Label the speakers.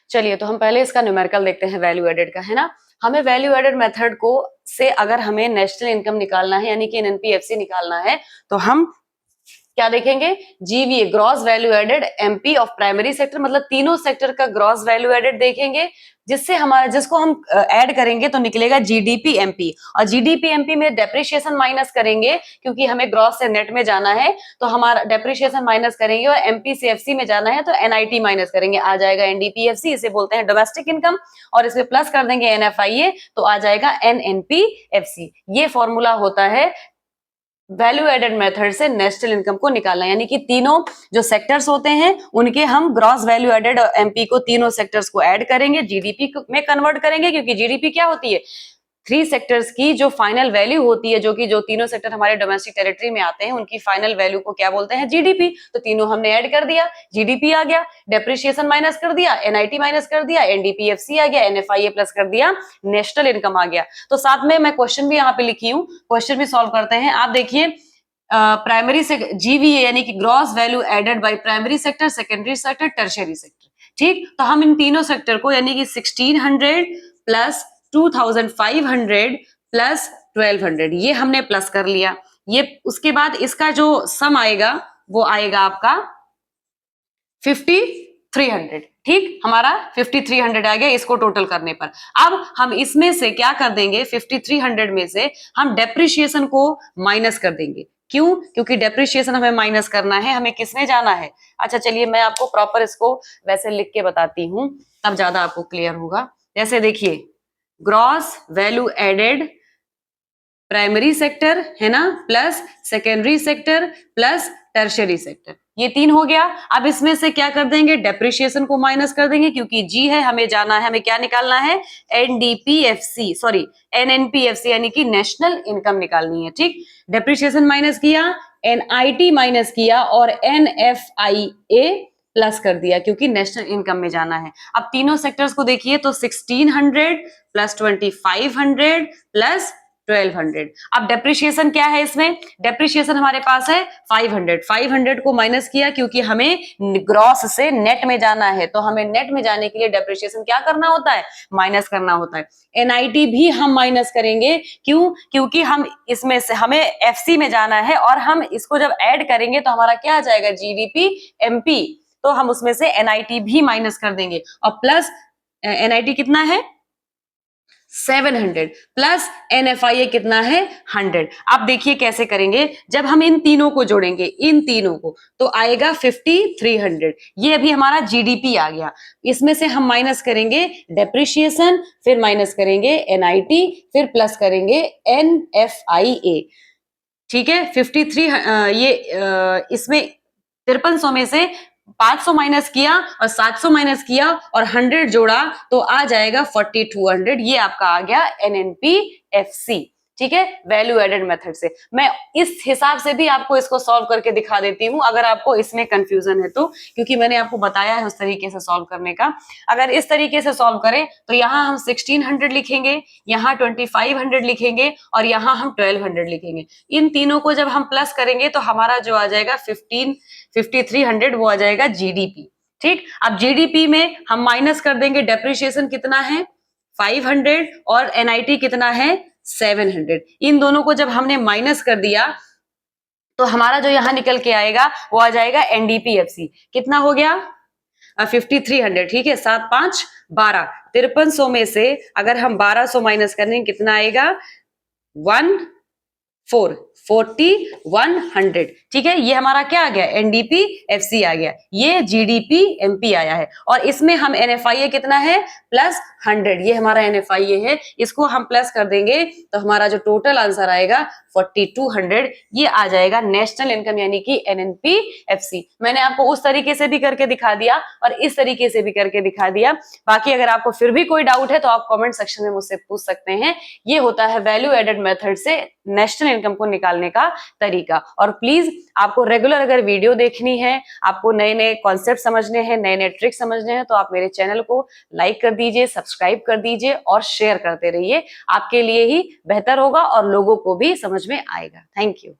Speaker 1: चलिए तो हम पहले इसका न्यूमेरिकल देखते हैं वैल्यू एडेड का, है ना। हमें वैल्यू एडेड मेथड को से अगर हमें नेशनल इनकम निकालना है यानी कि एनएनपीएफसी निकालना है तो हम क्या देखेंगे, GVA gross value added MP of primary sector, मतलब तीनों सेक्टर का ग्रॉस वैल्यू एडेड देखेंगे, जिससे हमारा जिसको हम ऐड करेंगे तो निकलेगा जीडीपी एमपी, और जीडीपी एमपी में डेप्रिसिएशन माइनस करेंगे क्योंकि हमें ग्रॉस से नेट में जाना है, तो हमारा डेप्रिसिएशन माइनस करेंगे, और एमपी से एफसी में जाना है तो एनआईटी माइनस करेंगे, आ जाएगा एनडीपीएफसी, इसे बोलते हैं डोमेस्टिक इनकम, और इसमें प्लस कर देंगे एनएफआईए तो आ जाएगा एनएनपीएफसी। ये फॉर्मूला होता है वैल्यू एडेड मेथड से नेशनल इनकम को निकालना, यानी कि तीनों जो सेक्टर्स होते हैं उनके हम ग्रॉस वैल्यू एडेड एमपी को तीनों सेक्टर्स को ऐड करेंगे, जीडीपी में कन्वर्ट करेंगे, क्योंकि जीडीपी क्या होती है, 3 सेक्टर्स की जो फाइनल वैल्यू होती है, जो तीनों सेक्टर हमारे डोमेस्टिक टेरिटरी में आते हैं उनकी फाइनल वैल्यू को क्या बोलते हैं, जीडीपी। तो तीनों हमने ऐड कर दिया, जीडीपी आ गया, डेप्रिसिएशन माइनस कर दिया, एनआईटी माइनस कर दिया, एनडीपीएफसी आ गया, एनएफआईए प्लस कर दिया, नेशनल इनकम आ गया। तो साथ में मैं क्वेश्चन भी यहाँ पे लिखी हूँ, क्वेश्चन भी सॉल्व करते हैं। आप देखिए प्राइमरी से जीवीए यानी कि gross value added by primary sector, secondary sector, tertiary sector, ठीक। तो हम इन तीनों सेक्टर को यानी कि 1600 प्लस 2500 प्लस 1200 ये हमने प्लस कर लिया। ये उसके बाद इसका जो सम आएगा वो आएगा आपका 5300, ठीक, हमारा 5300 आ गया इसको टोटल करने पर। अब हम इसमें से क्या कर देंगे, 5300 में से हम डेप्रिसिएशन को माइनस कर देंगे। क्यों? क्योंकि डेप्रिसिएशन हमें माइनस करना है, हमें किसमें जाना है। अच्छा चलिए मैं आपको प्रॉपर इसको वैसे लिख के बताती हूं, तब ज्यादा आपको क्लियर होगा। जैसे देखिए gross value added primary sector है ना, plus secondary sector plus tertiary sector, ये 3 हो गया। अब इसमें से क्या कर देंगे, डेप्रिसिएशन को माइनस कर देंगे, क्योंकि जी है हमें जाना है, हमें क्या निकालना है, एनडीपीएफसी सॉरी एनएनपीएफसी यानी कि नेशनल इनकम निकालनी है, ठीक। डेप्रिसिएशन माइनस किया, एनआईटी माइनस किया और एनएफआईए प्लस कर दिया क्योंकि नेशनल इनकम में जाना है। अब तीनों सेक्टर्स को देखिए तो 1600 प्लस 2500 प्लस 1200। अब डेप्रिसिएशन क्या है, इसमें डेप्रिसिएशन हमारे पास है 500 को माइनस किया क्योंकि हमें ग्रॉस से नेट में जाना है, तो हमें नेट में जाने के लिए डेप्रिसिएशन क्या करना होता है, माइनस करना होता है। एनआईटी भी हम माइनस करेंगे, क्यों, क्योंकि हम इसमें से हमें एफसी में जाना है और हम इसको जब ऐड करेंगे तो हमारा क्या आ जाएगा, जीडीपी एमपी, तो हम उसमें से एनआईटी भी माइनस कर देंगे और प्लस एनआईटी कितना है 700 प्लस एनएफआईए कितना है 100। अब देखिए कैसे करेंगे, जब हम इन तीनों को जोड़ेंगे, इन तीनों को, तो आएगा 5300, ये अभी हमारा जीडीपी आ गया। इसमें से हम माइनस करेंगे डेप्रिसिएशन, फिर माइनस करेंगे एनआईटी, फिर प्लस करेंगे एनएफआईए, ठीक है। 53 ये इसमें 5300 में से 500 माइनस किया और 700 माइनस किया और 100 जोड़ा तो आ जाएगा 4200, ये आपका आ गया एनएनपीएफसी, ठीक है, वैल्यू एडेड मेथड से। मैं इस हिसाब से भी आपको इसको सॉल्व करके दिखा देती हूं अगर आपको इसमें कंफ्यूजन है तो, क्योंकि मैंने आपको बताया है उस तरीके से सॉल्व करने का। अगर इस तरीके से सॉल्व करें तो यहाँ हम 1600 लिखेंगे, यहाँ 2500 लिखेंगे और यहाँ हम 1200 लिखेंगे। इन तीनों को जब हम प्लस करेंगे तो हमारा जो आ जाएगा 5300 वो आ जाएगा जीडीपी, ठीक। अब जीडीपी में हम माइनस कर देंगे, डेप्रिसिएशन कितना है 500 और एनआईटी कितना है 700। इन दोनों को जब हमने माइनस कर दिया तो हमारा जो यहां निकल के आएगा वो आ जाएगा एनडीपीएफसी, कितना हो गया 5300, ठीक है, 7 5 12, 5300 में से अगर हम 1200 माइनस करें कितना आएगा 4100, ठीक है। ये हमारा क्या आ गया, एनडीपीएफसी आ गया, ये जीडीपी एमपी आया है, और इसमें हम एनएफआईए कितना है प्लस 100, ये हमारा एनएफआईए है, इसको हम प्लस कर देंगे तो हमारा जो टोटल आंसर आएगा 4200, ये आ जाएगा नेशनल इनकम यानी कि एनएनपीएफसी। मैंने आपको उस तरीके से भी करके दिखा दिया और इस तरीके से भी करके दिखा दिया। बाकी अगर आपको फिर भी कोई डाउट है तो आप कमेंट सेक्शन में मुझसे पूछ सकते हैं। ये होता है वैल्यू एडेड मेथड से नेशनल इनकम को निकालने का तरीका। और प्लीज आपको रेगुलर अगर वीडियो देखनी है, आपको नए नए कॉन्सेप्ट समझने हैं, नए नए ट्रिक समझने हैं, तो आप मेरे चैनल को लाइक कर दीजिए, सब्सक्राइब कर दीजिए और शेयर करते रहिए। आपके लिए ही बेहतर होगा और लोगों को भी समझ में आएगा। Thank you.